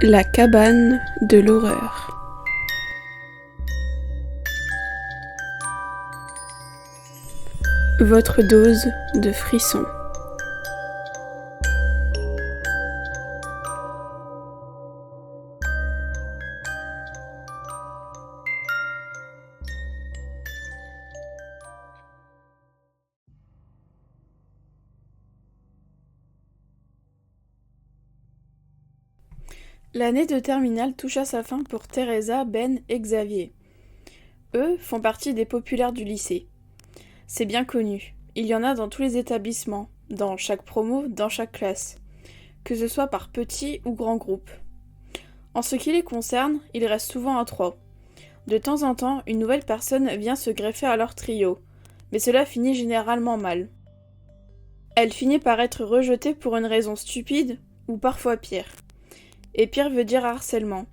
La cabane de l'horreur. Votre dose de frissons. L'année de terminale touche à sa fin pour Teresa, Ben et Xavier. Eux font partie des populaires du lycée. C'est bien connu, il y en a dans tous les établissements, dans chaque promo, dans chaque classe, que ce soit par petits ou grands groupes. En ce qui les concerne, ils restent souvent à trois. De temps en temps, une nouvelle personne vient se greffer à leur trio, mais cela finit généralement mal. Elle finit par être rejetée pour une raison stupide, ou parfois pire. Et pire veut dire harcèlement,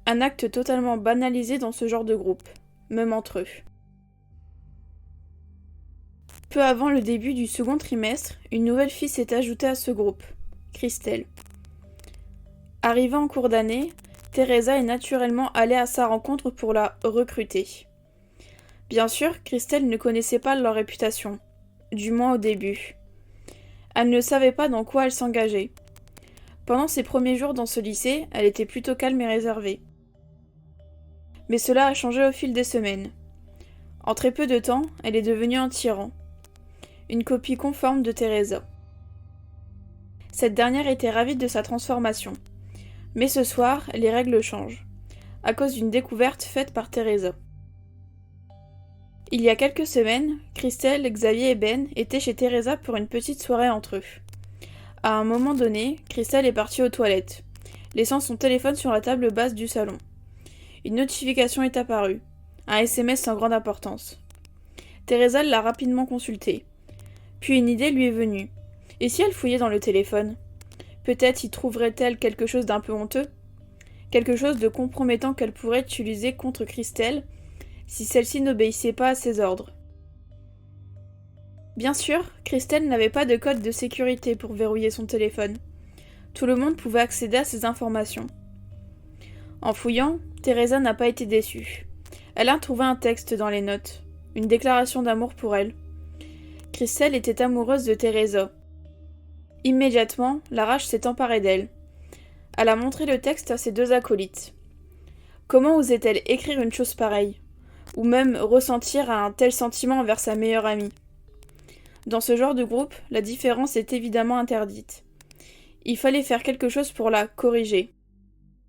un acte totalement banalisé dans ce genre de groupe, même entre eux. Peu avant le début du second trimestre, une nouvelle fille s'est ajoutée à ce groupe, Christelle. Arrivée en cours d'année, Teresa est naturellement allée à sa rencontre pour la recruter. Bien sûr, Christelle ne connaissait pas leur réputation, du moins au début. Elle ne savait pas dans quoi elle s'engageait. Pendant ses premiers jours dans ce lycée, elle était plutôt calme et réservée. Mais cela a changé au fil des semaines. En très peu de temps, elle est devenue un tyran. Une copie conforme de Teresa. Cette dernière était ravie de sa transformation. Mais ce soir, les règles changent, à cause d'une découverte faite par Teresa. Il y a quelques semaines, Christelle, Xavier et Ben étaient chez Teresa pour une petite soirée entre eux. À un moment donné, Christelle est partie aux toilettes, laissant son téléphone sur la table basse du salon. Une notification est apparue, un SMS sans grande importance. Teresa l'a rapidement consulté. Puis une idée lui est venue. Et si elle fouillait dans le téléphone ? Peut-être y trouverait-elle quelque chose d'un peu honteux ? Quelque chose de compromettant qu'elle pourrait utiliser contre Christelle si celle-ci n'obéissait pas à ses ordres. Bien sûr, Christelle n'avait pas de code de sécurité pour verrouiller son téléphone. Tout le monde pouvait accéder à ces informations. En fouillant, Teresa n'a pas été déçue. Elle a trouvé un texte dans les notes, une déclaration d'amour pour elle. Christelle était amoureuse de Teresa. Immédiatement, la rage s'est emparée d'elle. Elle a montré le texte à ses deux acolytes. Comment osait-elle écrire une chose pareille ? Ou même ressentir un tel sentiment envers sa meilleure amie ? Dans ce genre de groupe, la différence est évidemment interdite. Il fallait faire quelque chose pour la corriger.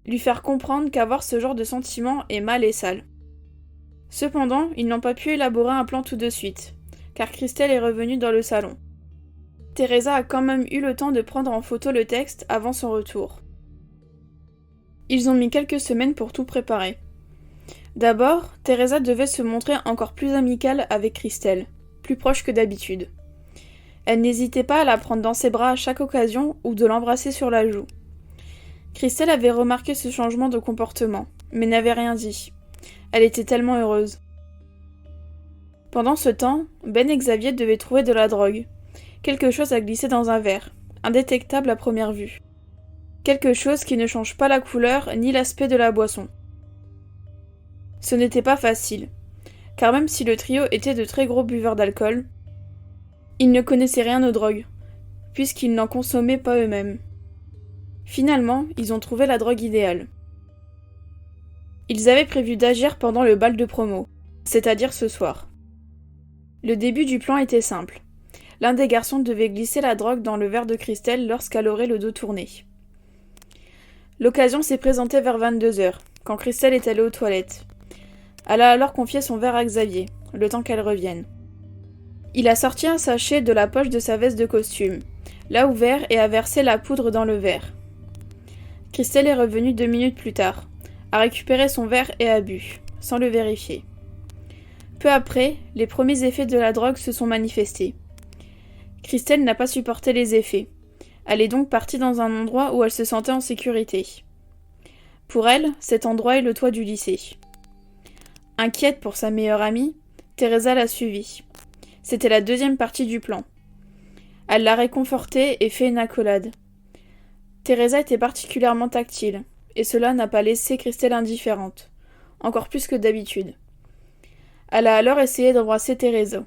Lui faire comprendre qu'avoir ce genre de sentiment est mal et sale. Cependant, ils n'ont pas pu élaborer un plan tout de suite, car Christelle est revenue dans le salon. Teresa a quand même eu le temps de prendre en photo le texte avant son retour. Ils ont mis quelques semaines pour tout préparer. D'abord, Teresa devait se montrer encore plus amicale avec Christelle, plus proche que d'habitude. Elle n'hésitait pas à la prendre dans ses bras à chaque occasion ou de l'embrasser sur la joue. Christelle avait remarqué ce changement de comportement, mais n'avait rien dit. Elle était tellement heureuse. Pendant ce temps, Ben et Xavier devaient trouver de la drogue. Quelque chose à glisser dans un verre, indétectable à première vue. Quelque chose qui ne change pas la couleur ni l'aspect de la boisson. Ce n'était pas facile, car même si le trio était de très gros buveurs d'alcool, ils ne connaissaient rien aux drogues, puisqu'ils n'en consommaient pas eux-mêmes. Finalement, ils ont trouvé la drogue idéale. Ils avaient prévu d'agir pendant le bal de promo, c'est-à-dire ce soir. Le début du plan était simple. L'un des garçons devait glisser la drogue dans le verre de Christelle lorsqu'elle aurait le dos tourné. L'occasion s'est présentée vers 22h, quand Christelle est allée aux toilettes. Elle a alors confié son verre à Xavier, le temps qu'elle revienne. Il a sorti un sachet de la poche de sa veste de costume, l'a ouvert et a versé la poudre dans le verre. Christelle est revenue 2 minutes plus tard, a récupéré son verre et a bu, sans le vérifier. Peu après, les premiers effets de la drogue se sont manifestés. Christelle n'a pas supporté les effets. Elle est donc partie dans un endroit où elle se sentait en sécurité. Pour elle, cet endroit est le toit du lycée. Inquiète pour sa meilleure amie, Teresa l'a suivie. C'était la deuxième partie du plan. Elle l'a réconfortée et fait une accolade. Teresa était particulièrement tactile, et cela n'a pas laissé Christelle indifférente, encore plus que d'habitude. Elle a alors essayé d'embrasser Teresa,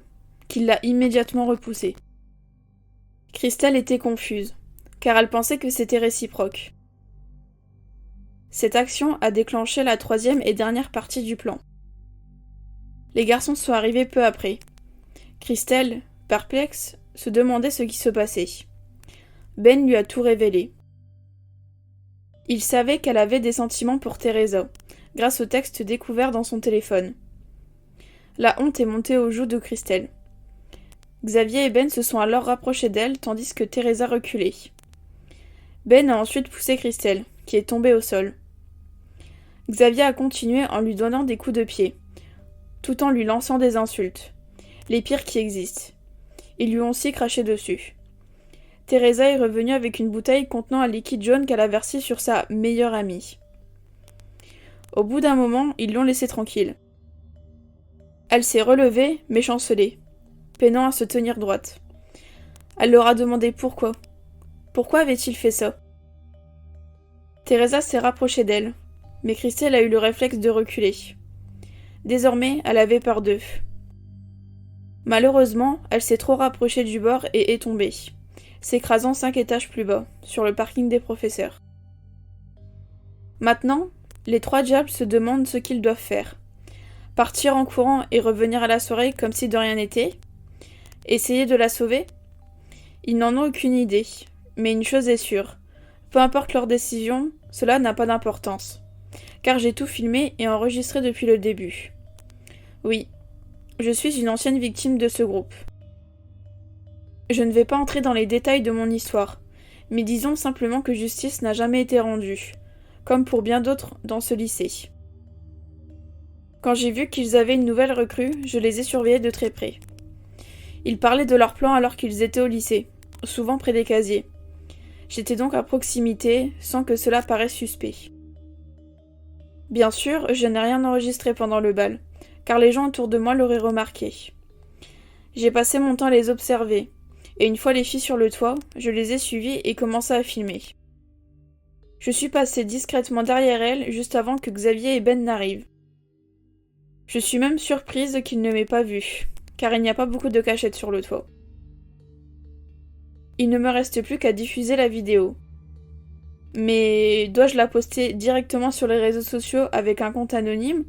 qui l'a immédiatement repoussée. Christelle était confuse, car elle pensait que c'était réciproque. Cette action a déclenché la troisième et dernière partie du plan. Les garçons sont arrivés peu après. Christelle, perplexe, se demandait ce qui se passait. Ben lui a tout révélé. Il savait qu'elle avait des sentiments pour Teresa, grâce au texte découvert dans son téléphone. La honte est montée aux joues de Christelle. Xavier et Ben se sont alors rapprochés d'elle, tandis que Teresa reculait. Ben a ensuite poussé Christelle, qui est tombée au sol. Xavier a continué en lui donnant des coups de pied, tout en lui lançant des insultes, les pires qui existent. Ils lui ont aussi craché dessus. Teresa est revenue avec une bouteille contenant un liquide jaune qu'elle a versé sur sa meilleure amie. Au bout d'un moment, ils l'ont laissée tranquille. Elle s'est relevée, mais chancelée, peinant à se tenir droite. Elle leur a demandé pourquoi. Pourquoi avait-il fait ça? Teresa s'est rapprochée d'elle, mais Christelle a eu le réflexe de reculer. Désormais, elle avait peur d'eux. Malheureusement, elle s'est trop rapprochée du bord et est tombée, s'écrasant 5 étages plus bas, sur le parking des professeurs. Maintenant, les trois diables se demandent ce qu'ils doivent faire. Partir en courant et revenir à la soirée comme si de rien n'était? Essayer de la sauver? Ils n'en ont aucune idée, mais une chose est sûre. Peu importe leur décision, cela n'a pas d'importance. Car j'ai tout filmé et enregistré depuis le début. Oui, je suis une ancienne victime de ce groupe. Je ne vais pas entrer dans les détails de mon histoire, mais disons simplement que justice n'a jamais été rendue, comme pour bien d'autres dans ce lycée. Quand j'ai vu qu'ils avaient une nouvelle recrue, je les ai surveillés de très près. Ils parlaient de leur plan alors qu'ils étaient au lycée, souvent près des casiers. J'étais donc à proximité, sans que cela paraisse suspect. Bien sûr, je n'ai rien enregistré pendant le bal, car les gens autour de moi l'auraient remarqué. J'ai passé mon temps à les observer, et une fois les filles sur le toit, je les ai suivies et commencé à filmer. Je suis passée discrètement derrière elles juste avant que Xavier et Ben n'arrivent. Je suis même surprise qu'ils ne m'aient pas vue, car il n'y a pas beaucoup de cachettes sur le toit. Il ne me reste plus qu'à diffuser la vidéo. Mais dois-je la poster directement sur les réseaux sociaux avec un compte anonyme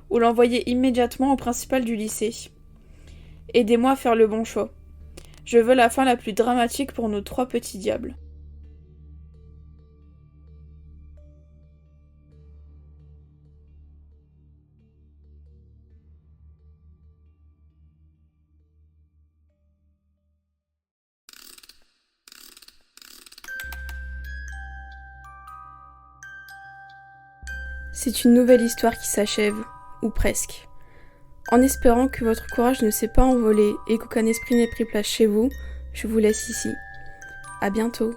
ou l'envoyer immédiatement au principal du lycée? Aidez-moi à faire le bon choix. Je veux la fin la plus dramatique pour nos trois petits diables. C'est une nouvelle histoire qui s'achève, ou presque. En espérant que votre courage ne s'est pas envolé et qu'aucun esprit n'ait pris place chez vous, je vous laisse ici. À bientôt.